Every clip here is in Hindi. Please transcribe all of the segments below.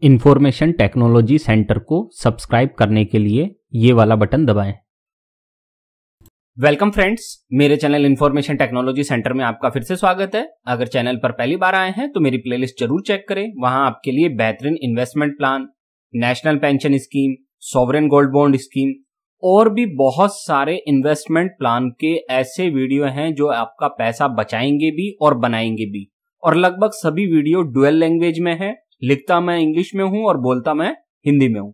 इंफॉर्मेशन टेक्नोलॉजी सेंटर को सब्सक्राइब करने के लिए ये वाला बटन दबाएं। वेलकम फ्रेंड्स, मेरे चैनल इंफॉर्मेशन टेक्नोलॉजी सेंटर में आपका फिर से स्वागत है। अगर चैनल पर पहली बार आए हैं तो मेरी प्लेलिस्ट जरूर चेक करें। वहां आपके लिए बेहतरीन investment plan, national pension scheme, sovereign gold bond scheme और भी बहुत सारे इन्वेस्टमेंट प्लान के ऐसे वीडियो हैं जो आपका पैसा बचाएंगे भी और बनाएंगे भी। और लगभग सभी वीडियो डुअल लैंग्वेज में है। लिखता मैं इंग्लिश में हूं और बोलता मैं हिंदी में हूं।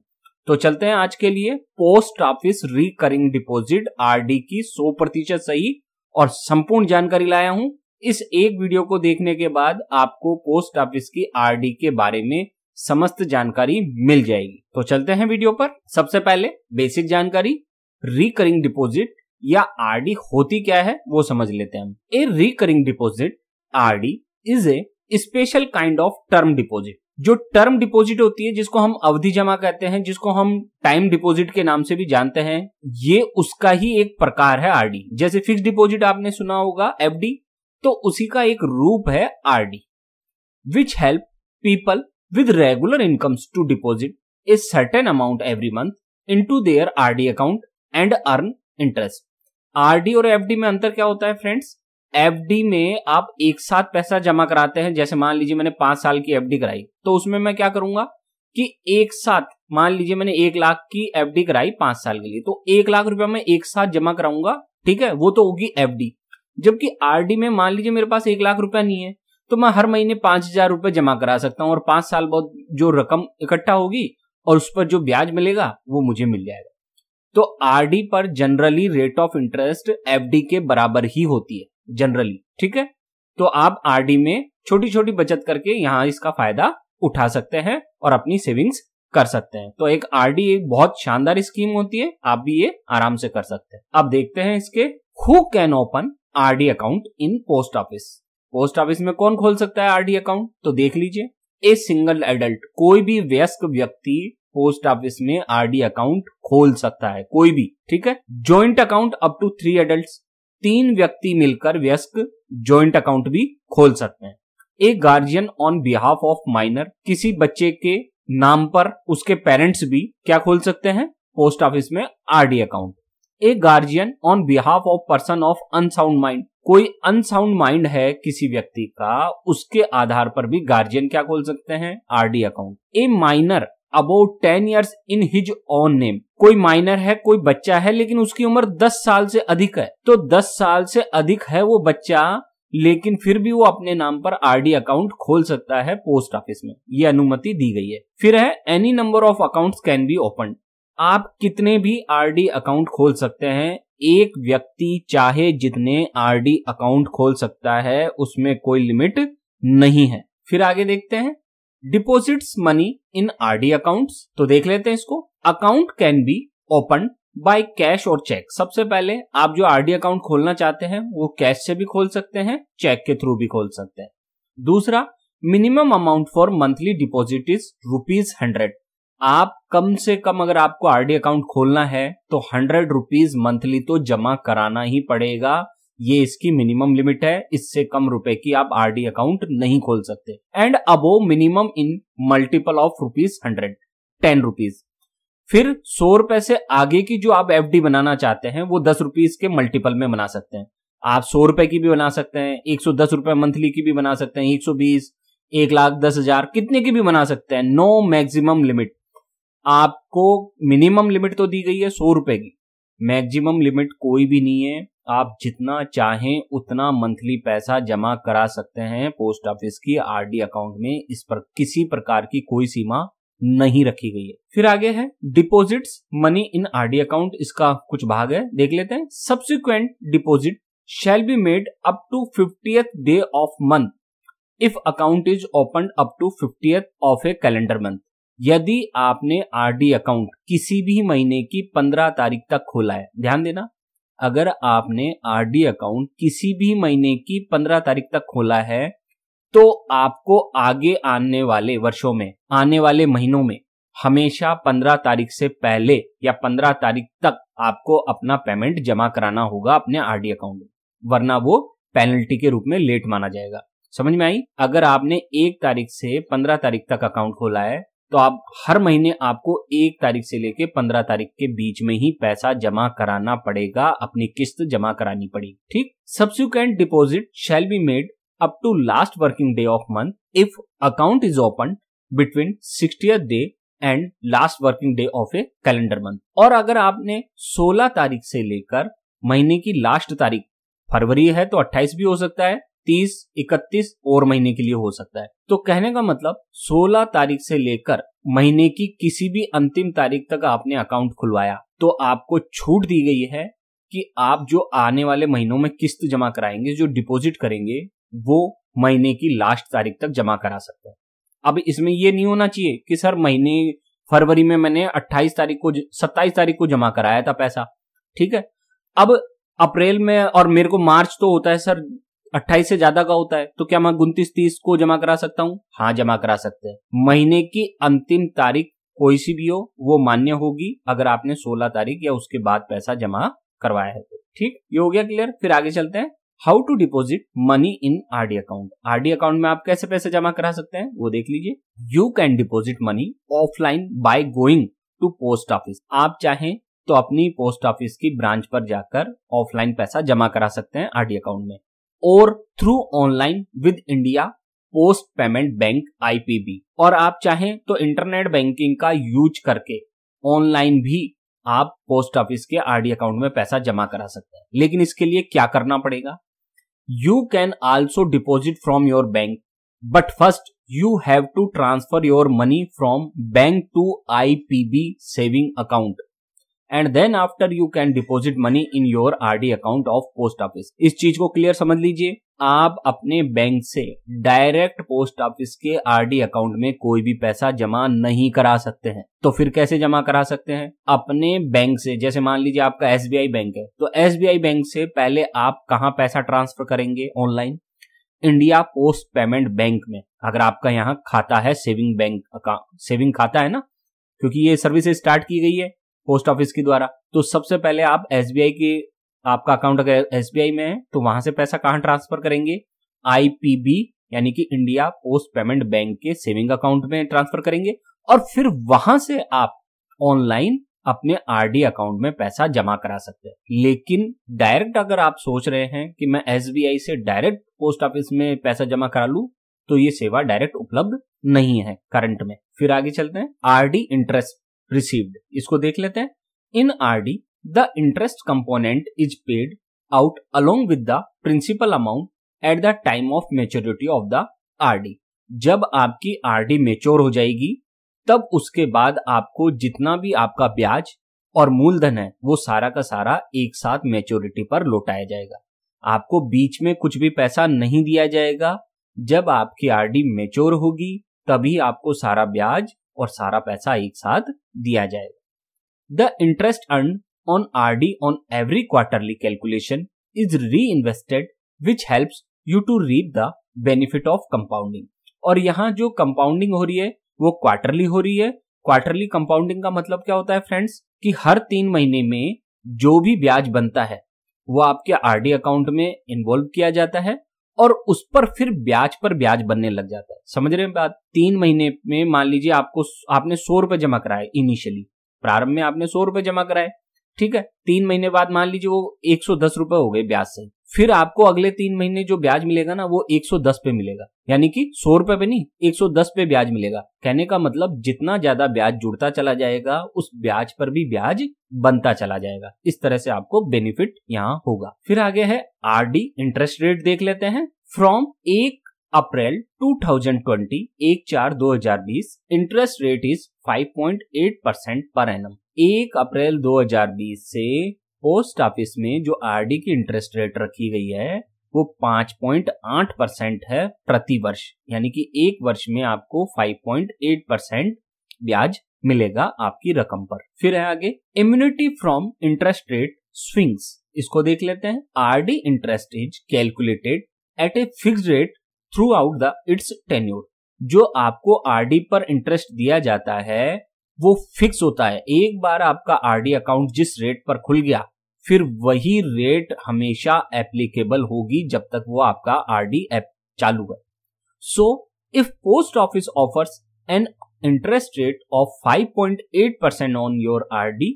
तो चलते हैं आज के लिए post office recurring deposit RD की 100% सही और संपूर्ण जानकारी लाया हूं। इस एक वीडियो को देखने के बाद आपको पोस्ट ऑफिस की आरडी के बारे में समस्त जानकारी मिल जाएगी। तो चलते हैं वीडियो पर। सबसे पहले बेसिक जानकारी, रिकरिंग डिपॉजिट या आरडी होती क्या है वो समझ लेते हैं। A recurring deposit RD is a special kind of term deposit. जो टर्म डिपॉजिट होती है, जिसको हम अवधि जमा कहते हैं, जिसको हम टाइम डिपॉजिट के नाम से भी जानते हैं, ये उसका ही एक प्रकार है आरडी। जैसे फिक्स डिपॉजिट आपने सुना होगा एफडी, तो उसी का एक रूप है RD. Which help people with regular incomes to deposit a certain amount every month into their RD account and earn interest। RD और FD में अंतर क्या होता है फ्रेंड्स? FD में आप एक साथ पैसा जमा कराते हैं। जैसे मान लीजिए मैंने 5 साल की FD कराई, तो उसमें मैं क्या करूंगा कि एक साथ, मान लीजिए मैंने 1 लाख की FD कराई 5 साल के लिए, तो 1 लाख रुपया मैं एक साथ जमा कराऊंगा। ठीक है, वो तो होगी FD। जबकि RD में मान लीजिए मेरे पास 1 लाख रुपया नहीं है, तो मैं हर महीने 5,000 रुपए जमा करा सकता हूं और 5 साल बाद जो रकम इकट्ठा होगी और उस पर जो ब्याज मिलेगा वो मुझे मिल जाएगा। तो आरडी पर generally rate of interest FD के बराबर ही होती है जनरली। ठीक है, तो आप आरडी में छोटी छोटी बचत करके यहां इसका फायदा उठा सकते हैं और अपनी सेविंग्स कर सकते हैं। तो एक आरडी एक बहुत शानदार स्कीम होती है, आप भी ये आराम से कर सकते हैं। अब देखते हैं इसके who can open RD account in post office. Post office में कौन खोल सकता है आरडी अकाउंट? तो देख लीजिए, ए सिंगल एडल्ट, कोई भी वयस्क व्यक्ति पोस्ट ऑफिस में आरडी अकाउंट खोल सकता है, कोई भी। ठीक है, joint account up to 3 adults, 3 व्यक्ति मिलकर वयस्क जॉइंट अकाउंट भी खोल सकते हैं। A guardian on behalf of minor, किसी बच्चे के नाम पर उसके पेरेंट्स भी क्या खोल सकते हैं पोस्ट ऑफिस में RD account. A guardian on behalf of person of unsound mind, कोई अनसाउंड माइंड है किसी व्यक्ति का, उसके आधार पर भी गार्जियन क्या खोल सकते हैं RD account. A minor about 10 years in his own name, कोई माइनर है, कोई बच्चा है लेकिन उसकी उम्र 10 साल से अधिक है, तो 10 साल से अधिक है वो बच्चा, लेकिन फिर भी वो अपने नाम पर आरडी अकाउंट खोल सकता है पोस्ट ऑफिस में, ये अनुमति दी गई है। फिर है any number of accounts can be open, आप कितने भी आरडी अकाउंट खोल सकते हैं। एक व्यक्ति चाहे जितने आरडी अकाउंट खोल सकता है, उसमें कोई लिमिट नहीं है। फिर आगे देखते हैं deposits money in RD accounts, तो देख लेते हैं इसको। Account can be open by cash और चेक। सबसे पहले आप जो आरडी अकाउंट खोलना चाहते हैं वो कैश से भी खोल सकते हैं, चेक के थ्रू भी खोल सकते हैं। दूसरा, minimum amount for monthly deposit is ₹100। आप कम से कम अगर आपको आरडी अकाउंट खोलना है तो 100 रुपीज मंथली तो जमा कराना ही पड़ेगा। ये इसकी मिनिमम लिमिट है, इससे कम रुपए की आप आरडी अकाउंट नहीं खोल सकते। And above minimum in multiple of ₹100, 10 rupees. फिर 100 रुपए से आगे की जो आप एफडी बनाना चाहते हैं वो 10 रुपीज के मल्टीपल में बना सकते हैं। आप 100 रुपए की भी बना सकते हैं, 110 रुपए मंथली की भी बना सकते हैं, 120, 1,10,000, कितने की भी बना सकते हैं। No maximum limit. आपको मिनिमम लिमिट तो दी गई है 100 रुपए की, मैक्सिमम लिमिट कोई भी नहीं है। आप जितना चाहें उतना मंथली पैसा जमा करा सकते हैं पोस्ट ऑफिस की आरडी अकाउंट में, इस पर किसी प्रकार की कोई सीमा नहीं रखी गई है। फिर आगे है deposits money in RD account, इसका कुछ भाग है, देख लेते हैं। Subsequent deposit shall be made up to 50th day of month if account is open up to 50th of a calendar month. यदि आपने आरडी अकाउंट किसी भी महीने की 15 तारीख तक खोला है, ध्यान देना, अगर आपने आरडी अकाउंट किसी भी महीने की 15 तारीख तक खोला है तो आपको आगे आने वाले वर्षों में, आने वाले महीनों में हमेशा 15 तारीख से पहले या 15 तारीख तक आपको अपना पेमेंट जमा कराना होगा अपने आरडी अकाउंट में, वरना वो पेनल्टी के रूप में लेट माना जाएगा। समझ में आई? अगर आपने 1 तारीख से 15 तारीख तक अकाउंट खोला है तो आप हर महीने आपको 1 तारीख से लेके 15 तारीख के बीच में ही पैसा जमा कराना पड़ेगा, अपनी किस्त जमा करानी पड़ेगी। ठीक। Subsequent deposit shall be made up to last working day of month if account is open between 60th day and last working day of a calendar month. और अगर आपने 16 तारीख से लेकर महीने की लास्ट तारीख, फरवरी है तो 28 भी हो सकता है, 30, 31 और महीने के लिए हो सकता है। तो कहने का मतलब 16 तारीख से लेकर महीने की किसी भी अंतिम तारीख तक आपने अकाउंट खुलवाया तो आपको छूट दी गई है कि आप जो आने वाले महीनों में किस्त जमा कराएंगे, जो डिपॉजिट करेंगे, वो महीने की लास्ट तारीख तक जमा करा सकते हैं। अब इसमें यह नहीं होना चाहिए कि सर महीने फरवरी में मैंने 27 तारीख को जमा कराया था पैसा, ठीक है, अब अप्रैल में और मेरे को मार्च तो होता है सर 28 से ज्यादा का होता है, तो क्या मैं 29-30 को जमा करा सकता हूं? हाँ, जमा करा सकते हैं। महीने की अंतिम तारीख कोई सी भी हो वो मान्य होगी अगर आपने 16 तारीख या उसके बाद पैसा जमा करवाया है तो। ठीक, ये हो गया क्लियर। फिर आगे चलते हैं। How to deposit money in RD account. RD account में आप कैसे पैसे जमा करा सकते हैं वो देख लीजिए। You can deposit money offline by going to post office. आप चाहें तो अपनी पोस्ट ऑफिस की ब्रांच पर जाकर ऑफलाइन पैसा जमा करा सकते हैं आरडी अकाउंट में, और through online with India post payment bank IPB। और आप चाहें तो इंटरनेट बैंकिंग का यूज करके ऑनलाइन भी आप पोस्ट ऑफिस के आरडी अकाउंट में पैसा जमा करा सकते हैं। लेकिन इसके लिए क्या करना पड़ेगा? You can also deposit from your bank, but first you have to transfer your money from bank to IPB saving account and then after you can deposit money in your RD account of post office। इस चीज को क्लियर समझ लीजिए। आप अपने बैंक से डायरेक्ट पोस्ट ऑफिस के आरडी अकाउंट में कोई भी पैसा जमा नहीं करा सकते हैं। तो फिर कैसे जमा करा सकते हैं? अपने बैंक से, जैसे मान लीजिए आपका SBI बैंक है, तो SBI बैंक से पहले आप कहां पैसा ट्रांसफर करेंगे? Online India post payment bank में। अगर आपका यहाँ खाता है, सेविंग बैंक अकाउंट, सेविंग खाता है ना, क्योंकि ये सर्विस स्टार्ट की गई है पोस्ट ऑफिस के द्वारा, तो सबसे पहले आप SBI के, आपका अकाउंट अगर SBI में है तो वहां से पैसा कहां ट्रांसफर करेंगे? IPB यानी कि इंडिया पोस्ट पेमेंट बैंक के सेविंग अकाउंट में ट्रांसफर करेंगे, और फिर वहां से आप ऑनलाइन अपने आरडी अकाउंट में पैसा जमा करा सकते हैं। लेकिन डायरेक्ट अगर आप सोच रहे हैं कि मैं SBI से डायरेक्ट पोस्ट ऑफिस में पैसा जमा करा लूं, तो ये सेवा डायरेक्ट उपलब्ध नहीं है करंट में। फिर आगे चलते हैं। आरडी इंटरेस्ट रिसीव्ड, इसको देख लेते हैं। In RD the interest component is paid out along with the principal amount at the time of maturity of the RD. जब आपकी आरडी मैच्योर हो जाएगी तब उसके बाद आपको जितना भी आपका ब्याज और मूलधन है वो सारा का सारा एक साथ मैच्योरिटी पर लौटाया जाएगा। आपको बीच में कुछ भी पैसा नहीं दिया जाएगा। जब आपकी आरडी मैच्योर होगी तभी आपको सारा ब्याज और सारा पैसा एक साथ दिया जाएगा। The interest earned on RD on every quarterly calculation is reinvested which helps you to reap the benefit of compounding. और यहाँ जो कंपाउंडिंग हो रही है वो क्वार्टरली हो रही है। क्वार्टरली कंपाउंडिंग का मतलब क्या होता है फ्रेंड्स, कि हर 3 महीने में जो भी ब्याज बनता है वो आपके आरडी अकाउंट में इन्वॉल्व किया जाता है और उस पर फिर ब्याज पर ब्याज बनने लग जाता है। समझ रहे हैं बात? 3 महीने में मान लीजिए आपने 100 रुपए जमा कराए, इनिशियली प्रारंभ में आपने 100 रुपए जमा कराए, ठीक है। 3 महीने बाद मान लीजिए वो 110 रुपए हो गए ब्याज से, फिर आपको अगले 3 महीने जो ब्याज मिलेगा ना वो 110 पे मिलेगा, यानी कि 100 रुपए पे नहीं 110 पे ब्याज मिलेगा। कहने का मतलब जितना ज्यादा ब्याज जुड़ता चला जाएगा उस ब्याज पर भी ब्याज बनता चला जाएगा। इस तरह से आपको बेनिफिट यहाँ होगा। फिर आगे है आरडी इंटरेस्ट रेट देख लेते हैं। From 1 April 2020 1/4/2020 interest rate is 5.8% per annum. 1 अप्रैल 2020 से पोस्ट ऑफिस में जो आरडी की इंटरेस्ट रेट रखी गई है वो 5.8% है प्रति वर्ष, यानी कि 1 वर्ष में आपको 5.8% ब्याज मिलेगा आपकी रकम पर। फिर है आगे immunity from interest rate swings, इसको देख लेते हैं। RD interest is calculated at a fixed rate through out the it's tenure. जो आपको आरडी पर इंटरेस्ट दिया जाता है वो फिक्स होता है। एक बार आपका आरडी अकाउंट जिस रेट पर खुल गया फिर वही रेट हमेशा एप्लीकेबल होगी जब तक वो आपका आरडी ऐप चालू है। So if post office offers an interest rate of 5.8% on your RD,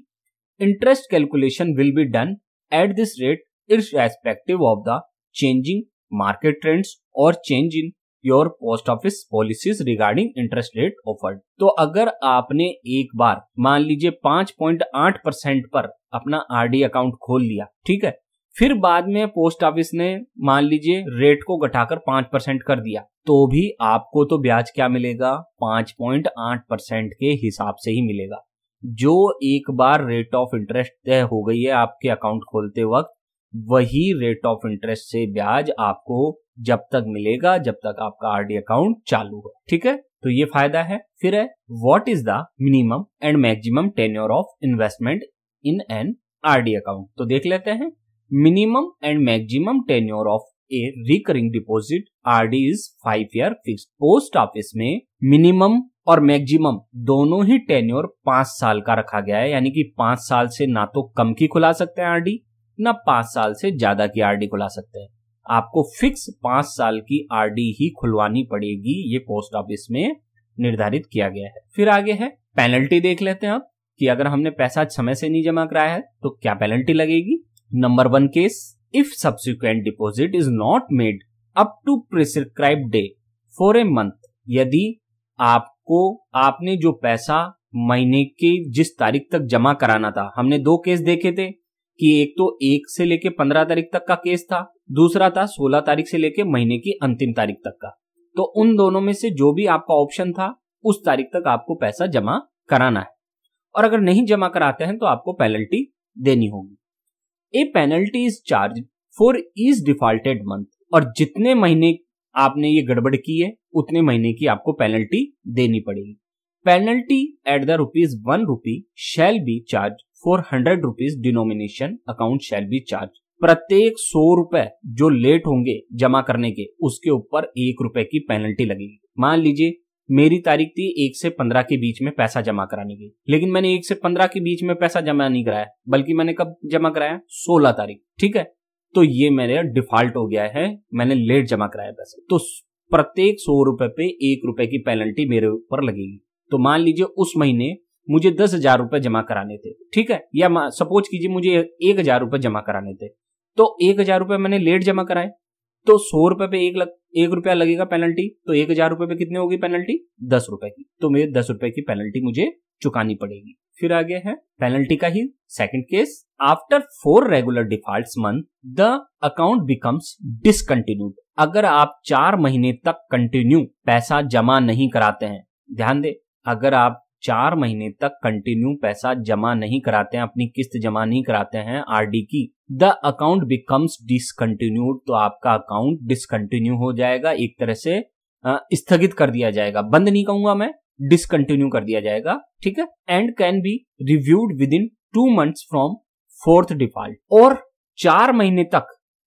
interest calculation will be done at this rate irrespective of the changing market trends or change in your post office policies regarding interest rate offered. तो अगर आपने एक बार मान लीजिए 5.8% पर अपना आरडी अकाउंट खोल लिया, ठीक है, फिर बाद में पोस्ट ऑफिस ने मान लीजिए रेट को घटाकर 5% कर दिया, तो भी आपको तो ब्याज क्या मिलेगा, 5.8% के हिसाब से ही मिलेगा। जो एक बार रेट ऑफ इंटरेस्ट तय हो गई है आपके अकाउंट खोलते वक्त, वही रेट ऑफ इंटरेस्ट से ब्याज आपको जब तक मिलेगा जब तक आपका आरडी अकाउंट चालू हो, ठीक है। तो ये फायदा है। फिर है what is the minimum and maximum tenure of investment in an RD account. तो देख लेते हैं। Minimum and maximum tenure of A recurring deposit RD is 5 year fixed. Post office में मिनिमम और मैक्सिमम दोनों ही टेन्योर 5 साल का रखा गया है, यानी कि 5 साल से ना तो कम की खुला सकते हैं आरडी, ना 5 साल से ज्यादा की आरडी खुला सकते हैं। आपको फिक्स 5 साल की आरडी ही खुलवानी पड़ेगी, ये पोस्ट ऑफिस में निर्धारित किया गया है। फिर आगे है पेनल्टी। देख लेते हैं अब कि अगर हमने पैसा समय से नहीं जमा कराया है तो क्या पेनल्टी लगेगी। Number 1 case, if subsequent deposit is not made up to prescribed day for a month. यदि आपने जो पैसा महीने के जिस तारीख तक जमा कराना था, हमने 2 केस देखे थे कि एक तो 1 से लेके 15 तारीख तक का केस था, दूसरा था 16 तारीख से लेके महीने की अंतिम तारीख तक का। तो उन दोनों में से जो भी आपका ऑप्शन था उस तारीख तक आपको पैसा जमा कराना है, और अगर नहीं जमा कराते हैं तो आपको पेनल्टी देनी होगी। A penalty is charge for each defaulted month. और जितने महीने आपने ये गड़बड़ की है उतने महीने की आपको पेनल्टी देनी पड़ेगी। Penalty at the ₹1 shall be charge for 100 rupees denomination account shall B charge. प्रत्येक 100 रुपए जो लेट होंगे जमा करने के, उसके ऊपर 1 रुपए की पेनल्टी लगेगी। मान लीजिए मेरी तारीख थी 1 से 15 के बीच में पैसा जमा कराने की, लेकिन मैंने 1 से 15 के बीच में पैसा जमा नहीं कराया, बल्कि मैंने कब जमा कराया, 16 तारीख, ठीक है। तो ये मेरे डिफॉल्ट हो गया है, मैंने लेट जमा कराया पैसा। तो प्रत्येक 100 रुपए पे 1 रुपए की पेनल्टी मेरे ऊपर लगेगी। तो मान लीजिए उस महीने मुझे 10,000 रुपए जमा कराने थे, ठीक है, या सपोज कीजिए मुझे 1,000 रुपए जमा कराने थे, तो 1,000 रुपए मैंने लेट जमा कराए, तो 100 रुपए पे 1 रुपया लगेगा पेनल्टी। तो 1,000 रुपए पे कितने होगी पेनल्टी, 10 रुपए की। तो मेरे 10 रुपए की पेनल्टी मुझे चुकानी पड़ेगी। फिर आगे है पेनल्टी का ही second case, after 4 regular defaults month the account becomes discontinued. अगर आप 4 महीने तक कंटिन्यू पैसा जमा नहीं कराते हैं, ध्यान दे, अगर आप 4 महीने तक कंटिन्यू पैसा जमा नहीं कराते हैं, अपनी किस्त जमा नहीं कराते हैं आरडी की, द अकाउंट बिकम्स डिसकंटिन्यूड। तो आपका अकाउंट डिसकंटिन्यू हो जाएगा, एक तरह से स्थगित कर दिया जाएगा, बंद नहीं कहूंगा मैं, डिसकंटिन्यू कर दिया जाएगा, ठीक है। And can be reviewed within 2 months from 4th default. और 4 महीने तक,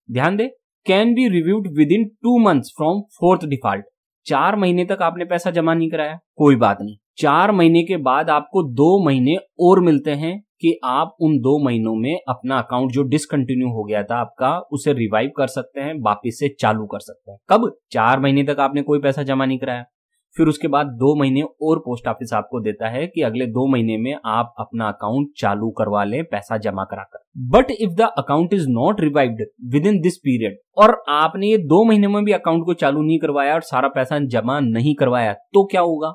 ध्यान दे, can be reviewed within 2 months from 4th default. 4 महीने तक आपने पैसा जमा नहीं कराया, कोई बात नहीं, 4 महीने के बाद आपको 2 महीने और मिलते हैं कि आप उन 2 महीनों में अपना अकाउंट जो डिसकंटिन्यू हो गया था आपका, उसे रिवाइव कर सकते हैं, वापिस से चालू कर सकते हैं। कब, 4 महीने तक आपने कोई पैसा जमा नहीं कराया, फिर उसके बाद 2 महीने और पोस्ट ऑफिस आपको देता है कि अगले 2 महीने में आप अपना अकाउंट चालू करवा लें पैसा जमा कराकर। But if the account is not revived with in this period, और आपने ये 2 महीने में भी अकाउंट को चालू नहीं करवाया और सारा पैसा जमा नहीं करवाया, तो क्या होगा,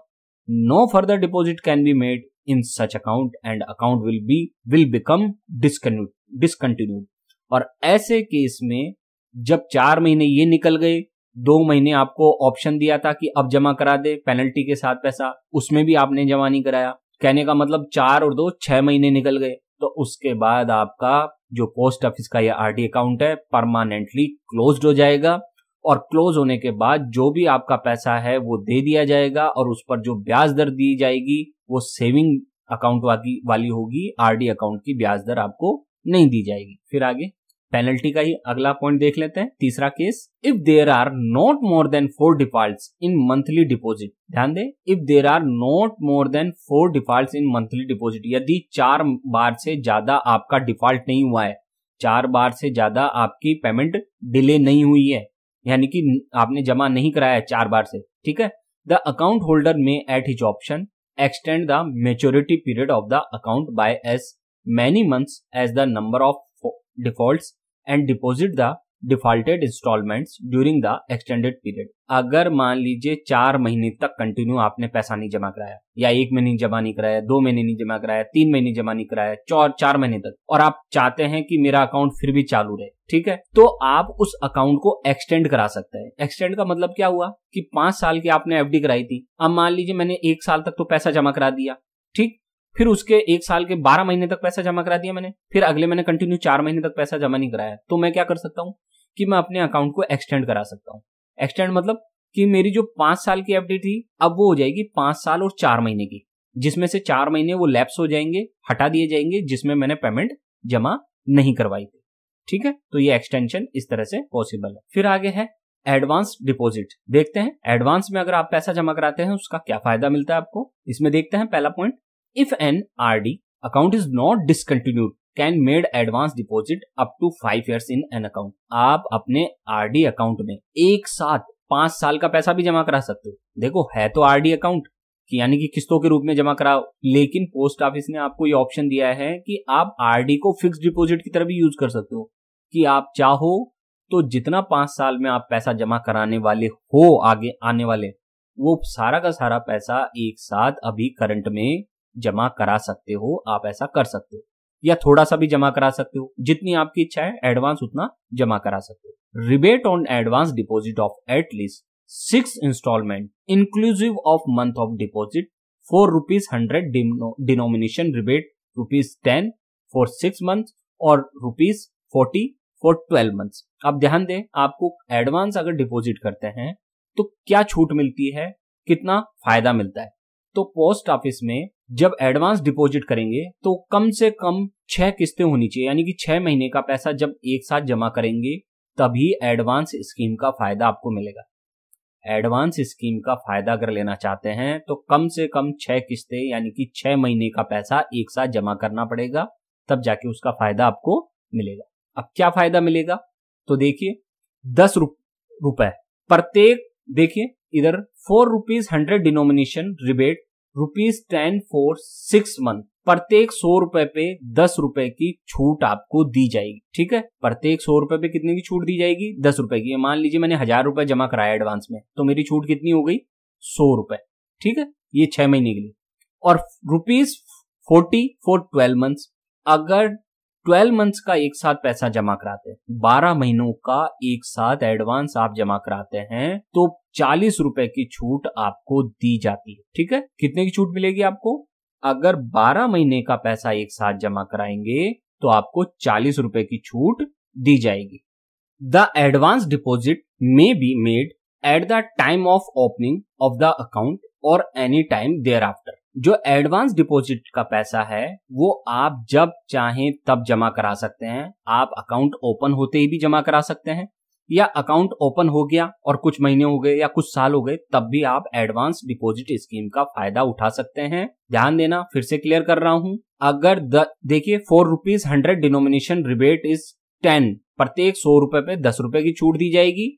no further deposit can be made in such account and account will become discontinued. और ऐसे केस में जब 4 महीने ये निकल गए, 2 महीने आपको ऑप्शन दिया था कि अब जमा करा दे पेनल्टी के साथ पैसा, उसमें भी आपने जमा नहीं कराया, कहने का मतलब 4 और 2 6 महीने निकल गए, तो उसके बाद आपका जो पोस्ट ऑफिस का ये आरडी अकाउंट है परमानेंटली क्लोज्ड हो जाएगा। और क्लोज होने के बाद जो भी आपका पैसा है वो दे दिया जाएगा, और उस पर जो ब्याज दर दी जाएगी वो सेविंग अकाउंट वाली होगी, आरडी अकाउंट की ब्याज दर आपको नहीं दी जाएगी। फिर आगे पेनल्टी का ही अगला पॉइंट देख लेते हैं, तीसरा case, if there are not more than 4 defaults in monthly deposit. ध्यान दे, if there are not more than 4 defaults in monthly deposit, यदि 4 बार से ज्यादा आपका डिफॉल्ट नहीं हुआ है, 4 बार से ज्यादा आपकी पेमेंट डिले नहीं हुई है, यानी कि आपने जमा नहीं कराया है 4 बार से, ठीक है, the account holder may at his option extend the maturity period of the account by as many months as the number of defaults and deposit the defaulted instalments during the extended period. अगर मान लीजिए 4 महीने तक कंटिन्यू आपने पैसा नहीं जमा कराया, या 1 महीने जमा नहीं कराया, 2 महीने नहीं जमा कराया, 3 महीने जमा नहीं कराया, 4 महीने तक, और आप चाहते हैं कि मेरा अकाउंट फिर भी चालू रहे, ठीक है, तो आप उस अकाउंट को एक्सटेंड करा सकते हैं। एक्सटेंड का मतलब क्या हुआ कि 5 साल की आपने एफडी कराई थी, अब मान लीजिए मैंने 1 साल तक तो पैसा जमा करा दिया, ठीक, फिर उसके 1 साल के 12 महीने तक पैसा जमा करा दिया मैंने, फिर अगले मैंने कंटिन्यू 4 महीने तक पैसा जमा नहीं कराया, तो मैं क्या कर सकता हूं कि मैं अपने अकाउंट को एक्सटेंड करा सकता हूं। एक्सटेंड मतलब कि मेरी जो 5 साल की एफडी थी अब वो हो जाएगी 5 साल और 4 महीने की, जिसमें से 4 महीने वो लैप्स हो जाएंगे, हटा दिए जाएंगे, जिसमें मैंने पेमेंट जमा नहीं करवाई थी, ठीक है। तो ये एक्सटेंशन इस तरह से पॉसिबल है। फिर आगे है एडवांस डिपॉजिट। देखते हैं एडवांस में अगर आप पैसा जमा कराते हैं उसका क्या फायदा मिलता है आपको। इसमें देखते हैं पहला point, if an RD account is not discontinued can made advance deposit up to 5 years in an account. आप अपने आरडी अकाउंट में एक साथ 5 साल का पैसा भी जमा करा सकते हो। देखो है तो आरडी अकाउंट कि यानी कि किस्तों के रूप में जमा कराओ, लेकिन पोस्ट ऑफिस ने आपको ये ऑप्शन दिया है कि आप आरडी को फिक्स डिपॉजिट की तरह भी यूज कर सकते हो, कि आप चाहो तो जितना 5 साल में आप पैसा जमा कराने वाले हो आगे आने वाले, वो सारा का सारा पैसा एक साथ अभी करंट में जमा करा सकते हो। आप ऐसा कर सकते हो, या थोड़ा सा भी जमा करा सकते हो, जितनी आपकी इच्छा है एडवांस उतना जमा करा सकते हो। Rebate on advance deposit of at least 6 instalment inclusive of month of deposit for ₹100 denomination rebate ₹10 for 6 months और ₹40 फॉर 12 months। अब ध्यान दें, आपको एडवांस अगर डिपॉजिट करते हैं तो क्या छूट मिलती है, कितना फायदा मिलता है। तो पोस्ट ऑफिस में जब एडवांस डिपॉजिट करेंगे तो कम से कम 6 किस्तें होनी चाहिए, यानी कि 6 महीने का पैसा जब एक साथ जमा करेंगे तभी एडवांस स्कीम का फायदा आपको मिलेगा। एडवांस स्कीम का फायदा अगर लेना चाहते हैं तो कम से कम 6 किस्तें यानी कि 6 महीने का पैसा एक साथ जमा करना पड़ेगा, तब जाके उसका फायदा आपको मिलेगा। अब क्या फायदा मिलेगा, तो देखिए 10 रुपए प्रत्येक, देखिए इधर ₹100 डिनोमिनेशन रिबेट ₹10 फॉर 6 months, प्रत्येक 100 रुपए पे 10 रुपए की छूट आपको दी जाएगी, ठीक है। प्रत्येक 100 रुपए पे कितने की छूट दी जाएगी, 10 रुपए की। मान लीजिए मैंने 1000 रुपए जमा कराया एडवांस में, तो मेरी छूट कितनी हो गई, 100 रुपए, ठीक है, ये 6 महीने के लिए। और ₹40 फॉर 12 months, अगर 12 months का एक साथ पैसा जमा कराते हैं, 12 महीनों का एक साथ एडवांस आप जमा कराते हैं, तो 40 रुपए की छूट आपको दी जाती है, ठीक है। कितने की छूट मिलेगी आपको, अगर 12 महीने का पैसा एक साथ जमा कराएंगे तो आपको 40 रुपए की छूट दी जाएगी। The advance deposit may be made at the time of opening of the account और एनी टाइम देयर आफ्टर। जो एडवांस डिपॉजिट का पैसा है वो आप जब चाहें तब जमा करा सकते हैं। आप अकाउंट ओपन होते ही भी जमा करा सकते हैं, या अकाउंट ओपन हो गया और कुछ महीने हो गए या कुछ साल हो गए तब भी आप एडवांस डिपॉजिट स्कीम का फायदा उठा सकते हैं। ध्यान देना, फिर से क्लियर कर रहा हूं, अगर देखिए ₹100 डिनोमिनेशन रिबेट इज 10, प्रत्येक 100 रुपए पे 10 रुपए की छूट दी जाएगी।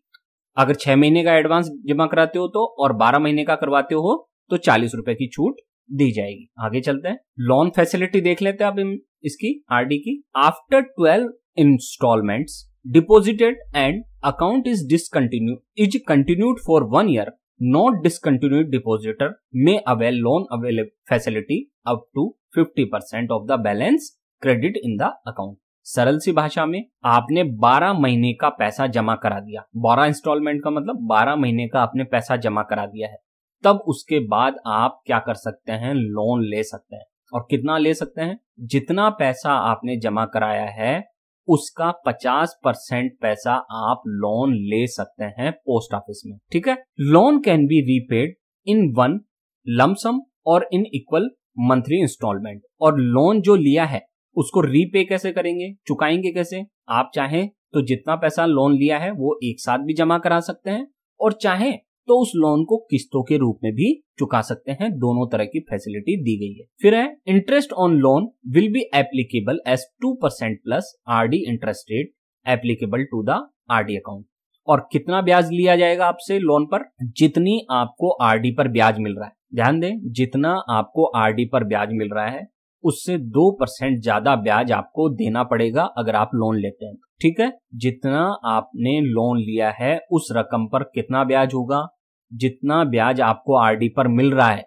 अगर 6 महीने का एडवांस जमा कराते हो तो, और 12 महीने का करवाते हो तो 40 रुपए की छूट दी जाएगी। आगे चलते हैं, लोन फैसिलिटी देख लेते हैं अब इसकी आरडी की। After 12 installments deposited and account is continued for 1 year, not discontinued depositor may avail loan facility up to 50% of the balance credit in the account. सरल सी भाषा में, आपने 12 महीने का पैसा जमा करा दिया, 12 इंस्टॉलमेंट का मतलब 12 महीने का आपने पैसा जमा करा दिया है, तब उसके बाद आप क्या कर सकते हैं, लोन ले सकते हैं। और कितना ले सकते हैं, जितना पैसा आपने जमा कराया है उसका 50% पैसा आप लोन ले सकते हैं पोस्ट ऑफिस में, ठीक है। Loan can be repaid in one lump sum और इन इक्वल मंथली इंस्टॉलमेंट। और लोन जो लिया है उसको रीपे कैसे करेंगे, चुकाएंगे कैसे, आप चाहें तो जितना पैसा लोन लिया है वो एक साथ भी जमा करा सकते हैं, और चाहें तो उस लोन को किस्तों के रूप में भी चुका सकते हैं। दोनों तरह की फैसिलिटी दी गई है। फिर है, interest on loan will be applicable as 2% plus RD interest rate applicable to the RD account. और कितना ब्याज लिया जाएगा आपसे लोन पर, जितनी आपको आरडी पर ब्याज मिल रहा है, ध्यान दें, जितना आपको आरडी पर ब्याज मिल रहा है उससे 2% ज्यादा ब्याज आपको देना पड़ेगा अगर आप लोन लेते हैं। ठीक है, जितना आपने लोन लिया है उस रकम पर कितना ब्याज होगा, जितना ब्याज आपको आरडी पर मिल रहा है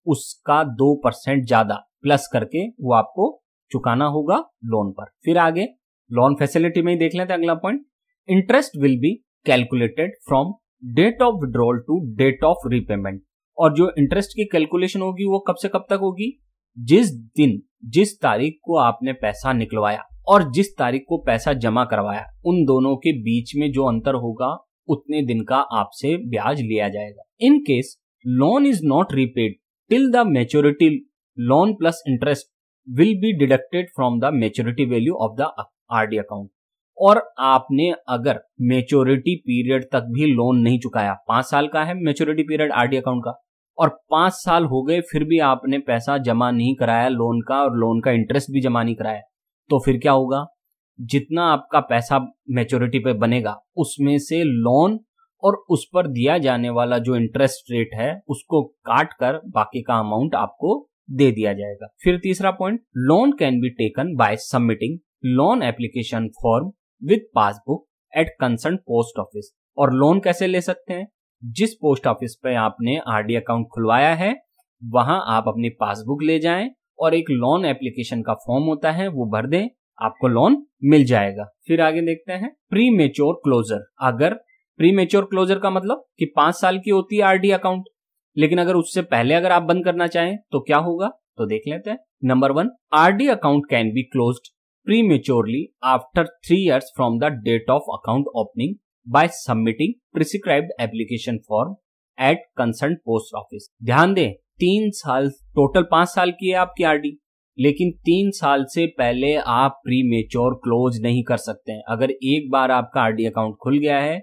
उसका 2% ज्यादा प्लस करके वो आपको चुकाना होगा लोन पर। फिर आगे लोन फैसिलिटी में ही देख लेते हैं अगला point. Interest will be calculated from date of withdrawal to date of repayment. और जो इंटरेस्ट की कैलकुलेशन होगी वो कब से कब तक होगी, जिस तारीख को आपने पैसा निकलवाया और जिस तारीख को पैसा जमा करवाया उन दोनों के बीच में जो अंतर होगा उतने दिन का आपसे ब्याज लिया जाएगा। In case loan is not repaid till the maturity, loan plus interest will be deducted from the maturity value of the RD account. और आपने अगर मैच्योरिटी पीरियड तक भी लोन नहीं चुकाया, 5 साल का है मैच्योरिटी पीरियड आरडी अकाउंट का, और 5 साल हो गए फिर भी आपने पैसा जमा नहीं कराया लोन का और लोन का इंटरेस्ट भी जमा नहीं कराया, तो फिर क्या होगा, जितना आपका पैसा मैच्योरिटी पे बनेगा उसमें से लोन और उस पर दिया जाने वाला जो इंटरेस्ट रेट है उसको काट कर बाकी का अमाउंट आपको दे दिया जाएगा। फिर तीसरा point, loan can be taken by submitting loan application form with passbook at concern post office. और लोन कैसे ले सकते हैं, जिस पोस्ट ऑफिस पे आपने आरडी अकाउंट खुलवाया है वहां आप अपनी पासबुक ले जाएं और एक लोन एप्लीकेशन का फॉर्म होता है वो भर दें, आपको लोन मिल जाएगा। फिर आगे देखते हैं प्री मेच्योर क्लोजर। अगर प्री मेच्योर क्लोजर का मतलब कि 5 साल की होती है आरडी अकाउंट, लेकिन अगर उससे पहले अगर आप बंद करना चाहें तो क्या होगा, तो देख लेते हैं। Number 1, RD account can be closed prematurely after 3 years from the date of account opening by submitting prescribed application form at concerned post office। ध्यान दें, 3 साल, टोटल 5 साल की है आपकी आरडी, लेकिन 3 साल से पहले आप प्री मेच्योर क्लोज नहीं कर सकते हैं। अगर एक बार आपका आरडी अकाउंट खुल गया है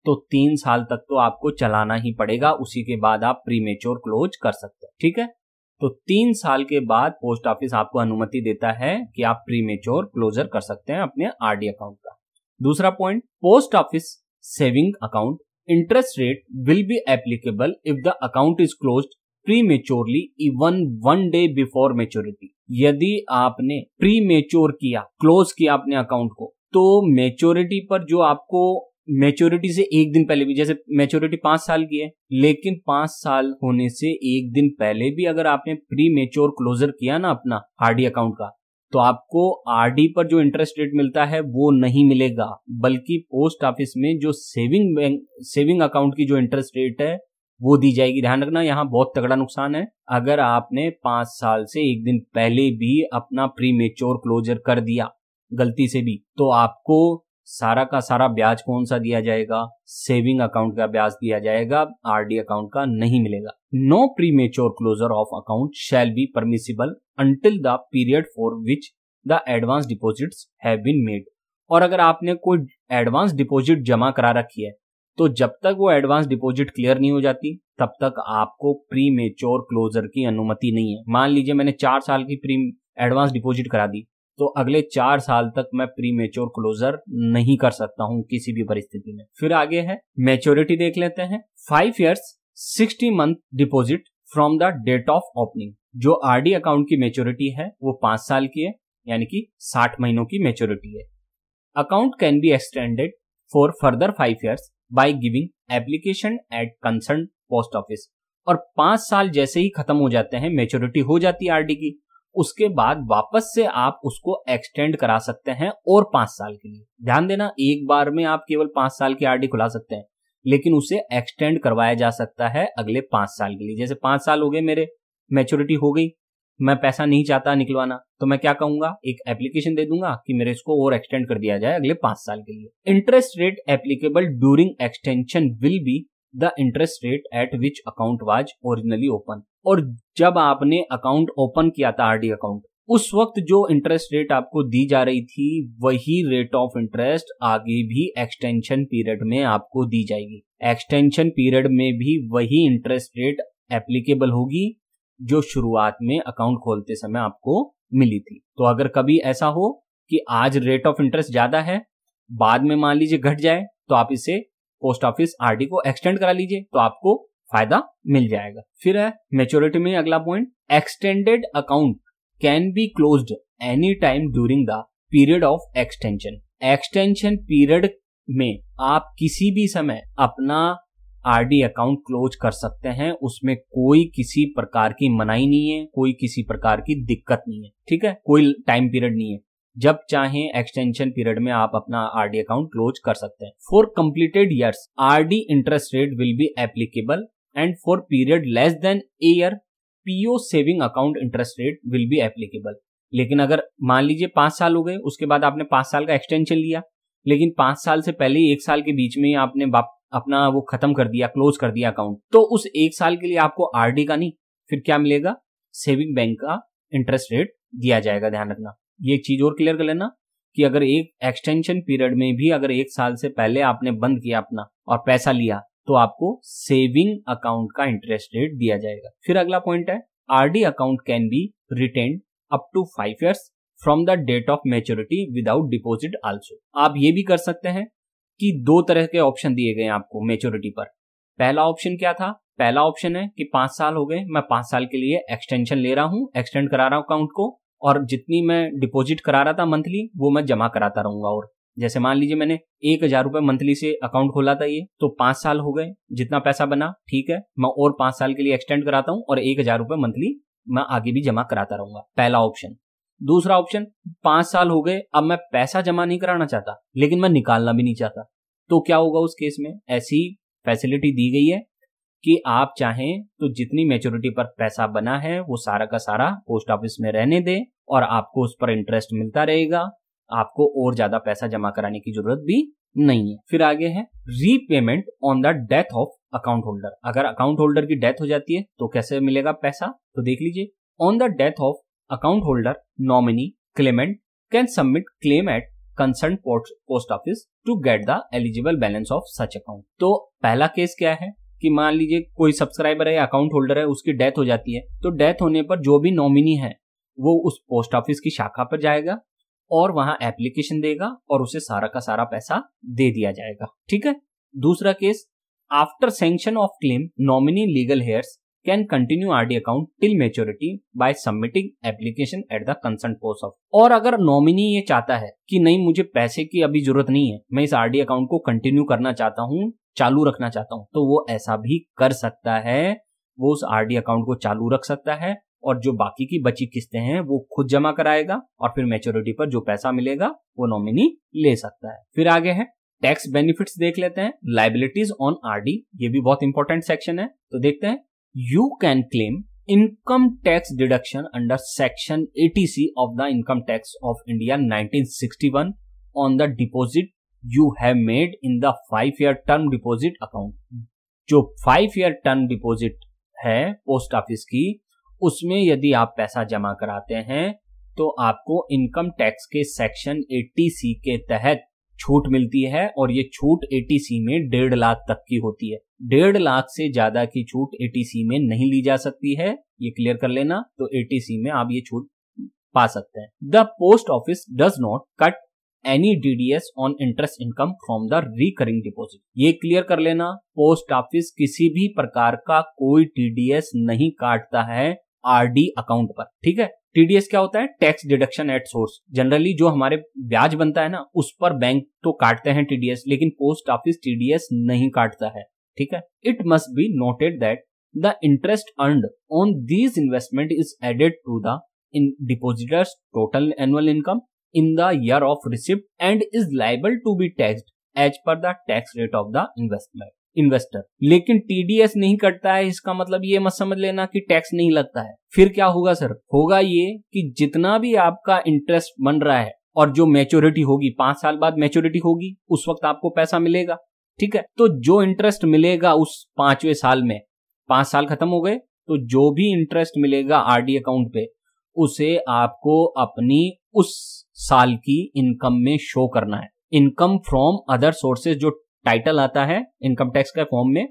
तो 3 साल तक तो आपको चलाना ही पड़ेगा, उसी के बाद आप प्री मेच्योर क्लोज कर सकते हैं। ठीक है, तो 3 साल के बाद पोस्ट ऑफिस आपको अनुमति देता है कि आप प्री मेच्योर क्लोजर कर सकते हैं अपने आरडी अकाउंट का। दूसरा point, post office saving account interest rate will be applicable if the account is closed pre maturely even 1 day before maturity. यदि आपने प्री मेच्योर किया, क्लोज किया अपने अकाउंट को, तो मेच्योरिटी पर जो आपको मैच्योरिटी से 1 दिन पहले भी, जैसे मैच्योरिटी 5 साल की है लेकिन 5 साल होने से 1 दिन पहले भी अगर आपने प्री मेच्योर क्लोजर किया ना अपना आरडी अकाउंट का, तो आपको आरडी पर जो इंटरेस्ट रेट मिलता है वो नहीं मिलेगा, बल्कि पोस्ट ऑफिस में जो सेविंग अकाउंट की जो इंटरेस्ट रेट है वो दी जाएगी। ध्यान रखना, यहाँ बहुत तगड़ा नुकसान है। अगर आपने 5 साल से 1 दिन पहले भी अपना प्री मेच्योर क्लोजर कर दिया गलती से भी, तो आपको सारा का सारा ब्याज कौन सा दिया जाएगा, सेविंग अकाउंट का ब्याज दिया जाएगा, आरडी अकाउंट का नहीं मिलेगा। No premature closure of account shall be permissible until the period for which the advance deposits have been made. और अगर आपने कोई एडवांस डिपॉजिट जमा करा रखी है तो जब तक वो एडवांस डिपॉजिट क्लियर नहीं हो जाती तब तक आपको प्री मेच्योर क्लोजर की अनुमति नहीं है। मान लीजिए मैंने 4 साल की प्री एडवांस डिपॉजिट करा दी, तो अगले 4 साल तक मैं प्री मेच्योर क्लोजर नहीं कर सकता हूं किसी भी परिस्थिति में। फिर आगे है मैच्योरिटी देख लेते हैं। 5 years 60 month deposit from the date of opening. जो आरडी अकाउंट की मैच्योरिटी है वो 5 साल की है, यानी कि 60 महीनों की मैच्योरिटी है। Account can be extended for further 5 years by giving application at concern post office. और 5 साल जैसे ही खत्म हो जाते हैं, मैच्योरिटी हो जाती है आरडी की, उसके बाद वापस से आप उसको एक्सटेंड करा सकते हैं और 5 साल के लिए। ध्यान देना, एक बार में आप केवल 5 साल की आरडी खुला सकते हैं, लेकिन उसे एक्सटेंड करवाया जा सकता है अगले 5 साल के लिए। जैसे 5 साल हो गए, मेरे मैच्योरिटी हो गई, मैं पैसा नहीं चाहता निकलवाना, तो मैं क्या कहूंगा, एक एप्लीकेशन दे दूंगा कि मेरे इसको और एक्सटेंड कर दिया जाए अगले 5 साल के लिए। Interest rate applicable during extension will be the interest rate at which account was originally open. और जब आपने अकाउंट ओपन किया था आरडी अकाउंट, उस वक्त जो इंटरेस्ट रेट आपको दी जा रही थी वही रेट ऑफ इंटरेस्ट आगे भी एक्सटेंशन पीरियड में आपको दी जाएगी। एक्सटेंशन पीरियड में भी वही इंटरेस्ट रेट एप्लीकेबल होगी जो शुरुआत में अकाउंट खोलते समय आपको मिली थी। तो अगर कभी ऐसा हो कि आज रेट ऑफ इंटरेस्ट ज्यादा है, बाद में मान लीजिए घट जाए, तो आप इसे पोस्ट ऑफिस आरडी को एक्सटेंड करा लीजिए, तो आपको फायदा मिल जाएगा। फिर है मैच्योरिटी में अगला point, extended account can be closed any time during the period of extension. Extension period में आप किसी भी समय अपना आरडी अकाउंट क्लोज कर सकते हैं, उसमें कोई किसी प्रकार की मनाही नहीं है, कोई किसी प्रकार की दिक्कत नहीं है, ठीक है, कोई टाइम पीरियड नहीं है, जब चाहे एक्सटेंशन पीरियड में आप अपना आरडी अकाउंट क्लोज कर सकते हैं। For completed years RD interest rate will be applicable and for period less than a year PO saving account interest rate will be applicable. लेकिन अगर मान लीजिए 5 साल हो गए, उसके बाद आपने 5 साल का एक्सटेंशन लिया, लेकिन 5 साल से पहले 1 साल के बीच में आपने अपना वो खत्म कर दिया, क्लोज कर दिया अकाउंट, तो उस 1 साल के लिए आपको आरडी का नहीं, फिर क्या मिलेगा, सेविंग बैंक का इंटरेस्ट रेट दिया जाएगा। ध्यान रखना, ये चीज और क्लियर कर लेना कि अगर एक एक्सटेंशन पीरियड में भी अगर 1 साल से पहले आपने बंद किया अपना और पैसा लिया, तो आपको सेविंग अकाउंट का इंटरेस्ट रेट दिया जाएगा। फिर अगला पॉइंट है, RD account can be retained up to 5 years from the date of maturity without deposit also. आप ये भी कर सकते हैं कि 2 तरह के ऑप्शन दिए गए आपको मैच्योरिटी पर। पहला ऑप्शन क्या था, पहला ऑप्शन है कि 5 साल हो गए, मैं 5 साल के लिए एक्सटेंशन ले रहा हूं, एक्सटेंड करा रहा हूं अकाउंट को, और जितनी मैं डिपॉजिट करा रहा था मंथली वो मैं जमा कराता रहूंगा। और जैसे मान लीजिए मैंने 1000 रुपए मंथली से अकाउंट खोला था, ये तो 5 साल हो गए, जितना पैसा बना ठीक है, मैं और 5 साल के लिए एक्सटेंड कराता हूं और 1000 रुपए मंथली मैं आगे भी जमा कराता रहूंगा। पहला ऑप्शन। दूसरा ऑप्शन, 5 साल हो गए, अब मैं पैसा जमा नहीं कराना चाहता लेकिन मैं निकालना भी नहीं चाहता, तो क्या होगा उस केस में, ऐसी फैसिलिटी दी गई है कि आप चाहें तो जितनी मैच्योरिटी पर पैसा बना है वो सारा का सारा पोस्ट ऑफिस में रहने दें और आपको उस पर इंटरेस्ट मिलता रहेगा, आपको और ज्यादा पैसा जमा कराने की जरूरत भी नहीं है। फिर आगे है repayment on the death of account holder. अगर अकाउंट होल्डर की डेथ हो जाती है तो कैसे मिलेगा पैसा, तो देख लीजिए, on the death of account holder nominee claimant can submit claim at concern post office to get the eligible balance of such account. तो पहला केस क्या है कि मान लीजिए कोई सब्सक्राइबर है या अकाउंट होल्डर है, उसकी डेथ हो जाती है, तो डेथ होने पर जो भी नॉमिनी है वो उस पोस्ट ऑफिस की शाखा पर जाएगा और वहां एप्लीकेशन देगा और उसे सारा का सारा पैसा दे दिया जाएगा, ठीक है। दूसरा case, after sanction of claim nominee legal heirs can continue RD account till maturity by submitting application at the concern post office. और अगर नॉमिनी ये चाहता है कि नहीं मुझे पैसे की अभी जरूरत नहीं है, मैं इस आरडी अकाउंट को कंटिन्यू करना चाहता हूँ, चालू रखना चाहता हूँ, तो वो ऐसा भी कर सकता है, वो उस आरडी अकाउंट को चालू रख सकता है और जो बाकी की बची किस्तें हैं वो खुद जमा कराएगा और फिर मैच्योरिटी पर जो पैसा मिलेगा वो नॉमिनी ले सकता है। फिर आगे है टैक्स बेनिफिट्स देख लेते हैं, लायबिलिटीज ऑन आरडी, ये भी बहुत इंपॉर्टेंट सेक्शन है, तो देखते हैं। You can claim income tax deduction under section 80C of the Income Tax of India 1961 on the deposit you have made in the 5-year term deposit account। जो 5-year term deposit है पोस्ट ऑफिस की, उसमें यदि आप पैसा जमा कराते हैं तो आपको इनकम टैक्स के सेक्शन 80C के तहत छूट मिलती है और ये छूट 80C में 1.5 लाख तक की होती है। 1.5 लाख से ज्यादा की छूट 80C में नहीं ली जा सकती है, ये क्लियर कर लेना। तो 80C में आप ये छूट पा सकते हैं। The post office does not cut any DDS on interest income from the recurring deposit, ये क्लियर कर लेना। पोस्ट ऑफिस किसी भी प्रकार का कोई TDS नहीं काटता है आरडी अकाउंट पर, ठीक है। TDS क्या होता है, tax deduction at source. Generally जो हमारे ब्याज बनता है ना, उस पर बैंक तो काटते हैं TDS, लेकिन पोस्ट ऑफिस TDS नहीं काटता है, ठीक है। It must be noted that the interest earned on these investment is added to the depositors total annual income in the year of receipt and is liable to be taxed as per the tax rate of the investor. लेकिन TDS नहीं कटता है, इसका मतलब ये मत समझ लेना कि टैक्स नहीं लगता है। फिर क्या होगा सर, होगा ये कि जितना भी आपका इंटरेस्ट बन रहा है और जो मैच्योरिटी होगी, 5 साल बाद मैच्योरिटी होगी, उस वक्त आपको पैसा मिलेगा, ठीक है। तो जो इंटरेस्ट मिलेगा उस 5वें साल में, 5 साल खत्म हो गए, तो जो भी इंटरेस्ट मिलेगा आरडी अकाउंट पे, उसे आपको अपनी उस साल की इनकम में शो करना है। इनकम फ्रॉम अदर सोर्सेज जो टाइटल आता है इनकम टैक्स के फॉर्म में,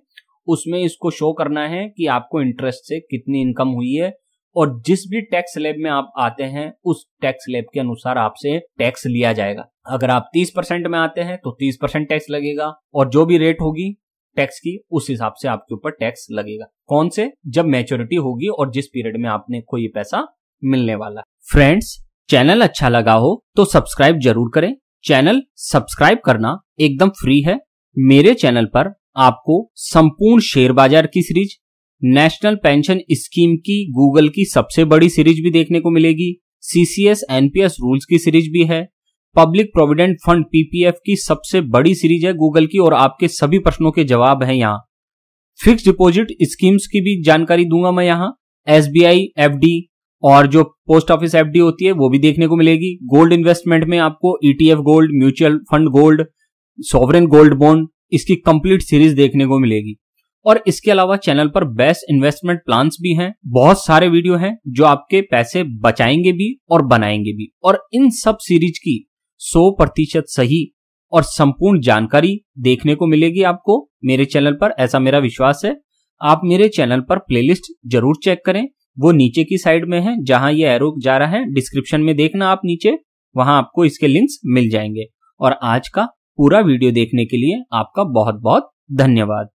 उसमें इसको शो करना है कि आपको इंटरेस्ट से कितनी इनकम हुई है, और जिस भी टैक्स स्लैब में आप आते हैं उस टैक्स स्लैब के अनुसार आपसे टैक्स लिया जाएगा। अगर आप 30% में आते हैं तो 30% टैक्स लगेगा, और जो भी रेट होगी टैक्स की, उस हिसाब से आपके ऊपर टैक्स लगेगा। कौन से? जब मैच्योरिटी होगी और जिस पीरियड में आपने को ये पैसा मिलने वाला। फ्रेंड्स, चैनल अच्छा लगा हो तो सब्सक्राइब जरूर करें। चैनल सब्सक्राइब करना एकदम फ्री है। मेरे चैनल पर आपको संपूर्ण शेयर बाजार की सीरीज, नेशनल पेंशन स्कीम की गूगल की सबसे बड़ी सीरीज भी देखने को मिलेगी, सीसीएस एनपीएस रूल्स की सीरीज भी है, पब्लिक प्रोविडेंट फंड पीपीएफ की सबसे बड़ी सीरीज है गूगल की और आपके सभी प्रश्नों के जवाब हैं यहाँ। फिक्स डिपॉजिट स्कीम्स की भी जानकारी दूंगा मैं यहाँ, एसबीआई एफडी और जो पोस्ट ऑफिस एफडी होती है वो भी देखने को मिलेगी। गोल्ड इन्वेस्टमेंट में आपको ETF gold, mutual fund gold, sovereign gold bond, इसकी कंप्लीट सीरीज देखने को मिलेगी। और इसके अलावा चैनल पर बेस्ट इन्वेस्टमेंट प्लान्स भी हैं। बहुत सारे वीडियो हैं जो आपके पैसे बचाएंगे भी और बनाएंगे भी, और इन सब सीरीज की 100% सही और संपूर्ण जानकारी देखने को मिलेगी आपको मेरे चैनल पर, ऐसा मेरा विश्वास है। आप मेरे चैनल पर प्लेलिस्ट जरूर चेक करें, वो नीचे की साइड में है, जहां ये एरो जा रहा है डिस्क्रिप्शन में देखना आप नीचे, वहां आपको इसके लिंक्स मिल जाएंगे। और आज का पूरा वीडियो देखने के लिए आपका बहुत बहुत धन्यवाद।